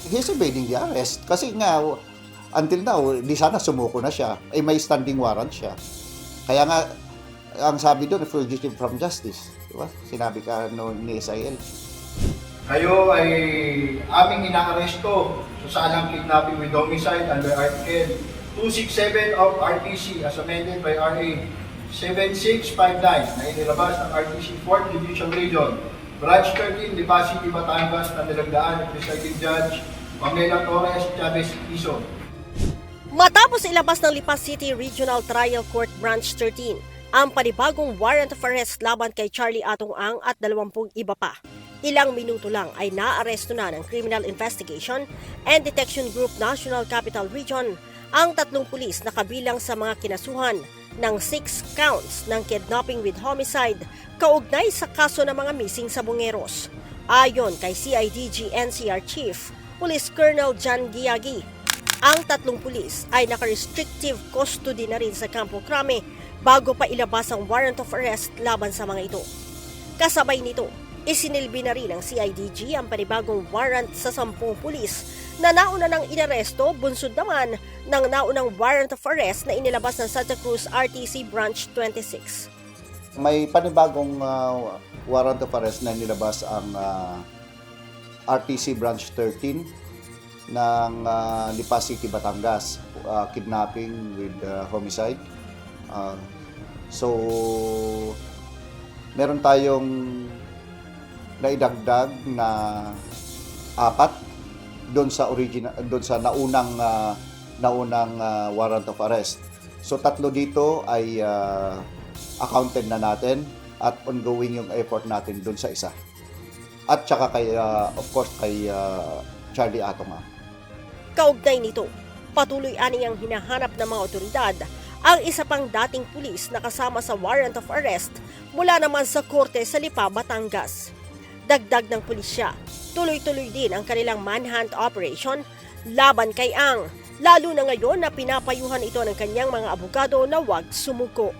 he's evading the arrest. Kasi nga, until now, di sana sumuko na siya. May standing warrant siya. Kaya nga, ang sabi doon, fugitive from justice. Diba? Sinabi ka ni SIL. Kayo ay aming inaaresto sa salang kidnapping with homicide under Article 267 of RTC as amended by RA 7659 na inilabas ng RTC 4th Judicial Region, Branch 13, Lipa City, Batangas na nilagdaan ng Presiding Judge Pamela Torres Chavez Quezon. Matapos ilabas ng Lipa City Regional Trial Court Branch 13 ang panibagong warrant of arrest laban kay Charlie Atong Ang at 20 iba pa. Ilang minuto lang ay naaresto na ng Criminal Investigation and Detection Group National Capital Region ang 3 pulis na kabilang sa mga kinasuhan ng 6 counts ng kidnapping with homicide kaugnay sa kaso ng mga missing sa Bungeros. Ayon kay CIDG NCR Chief Police Colonel John Giagi, ang 3 pulis ay naka-restrictive custody na rin sa Campo Crame bago pa ilabas ang warrant of arrest laban sa mga ito. Kasabay nito, isinilbi na rin ng CIDG ang panibagong warrant sa 10 pulis na nauna ng inaresto, bunsod naman ng naunang warrant of arrest na inilabas ng Santa Cruz RTC Branch 26. May panibagong warrant of arrest na nilabas ang RTC Branch 13 ng Lipa City, Batangas, kidnapping with homicide. So, meron tayong naidagdag na 4 doon sa naunang warrant of arrest. So 3 dito ay accounted na natin at ongoing yung effort natin doon sa isa. At saka kay of course kay Charlie Atong Ang. Kaugnay nito, patuloy aniyang hinahanap ng mga otoridad ang isa pang dating pulis na kasama sa warrant of arrest mula naman sa korte sa Lipa, Batangas. Dagdag ng pulisya, tuloy-tuloy din ang kanilang manhunt operation laban kay Ang, lalo na ngayon na pinapayuhan ito ng kanyang mga abogado na huwag sumuko.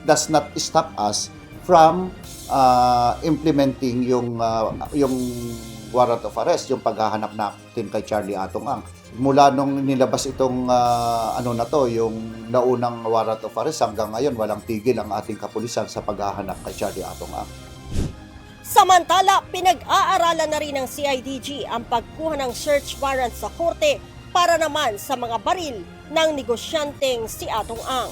Does not stop us from implementing yung warrant of arrest, yung paghahanap natin kay Charlie Atong Ang. Mula nung nilabas itong yung naunang warrant of arrest hanggang ngayon, walang tigil ang ating kapulisan sa paghahanap kay Charlie Atong Ang. Samantala, pinag-aaralan na rin ng CIDG ang pagkuha ng search warrant sa korte para naman sa mga baril ng negosyanteng si Atong Ang.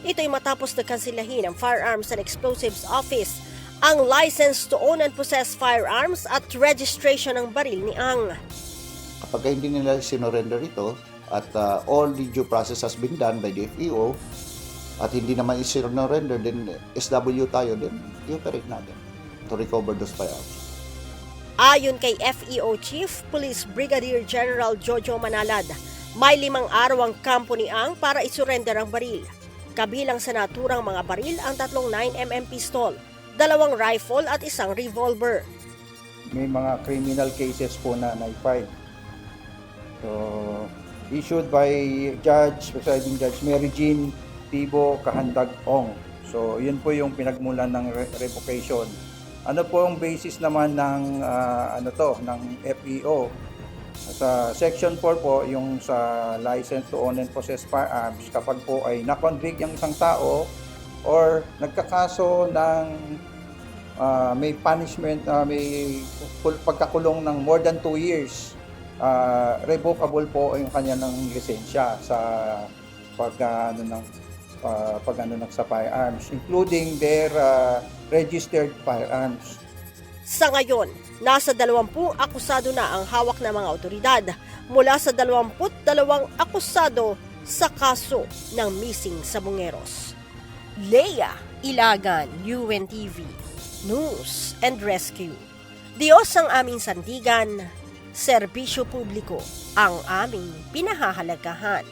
Ito'y matapos na kansilahin ng Firearms and Explosives Office ang license to own and possess firearms at registration ng baril ni Ang. Kapag hindi nila sinorender ito at all the due process has been done by the FEO at hindi naman isinorender, then SW tayo, then i-operate natin to recover those firearms. Ayon kay FEO Chief Police Brigadier General Jojo Manalad, may 5 araw ang kampo ni Ang para isurrender ang baril. Kabilang sa naturang mga baril ang 3 9mm pistol, 2 rifle at 1 revolver. May mga criminal cases po na na-file. So, issued by Presiding Judge Mary Jean Tibo Kahandag Ong. So, yun po yung pinagmulan ng revocation. Ano po ang basis naman ng ng FEO? Sa Section 4 po, yung sa license to own and possess firearms, kapag po ay na-convict yung isang tao or nagkakaso ng may punishment, may pagkakulong ng more than 2 years, revocable po yung kanya ng lisensya sa sa firearms, including their registered firearms. Sa ngayon, nasa 20 akusado na ang hawak ng mga otoridad mula sa 22 akusado sa kaso ng missing sa Bungeros. Leia Ilagan, UNTV, News and Rescue. Diyos ang aming sandigan, serbisyo publiko ang aming pinahahalagahan.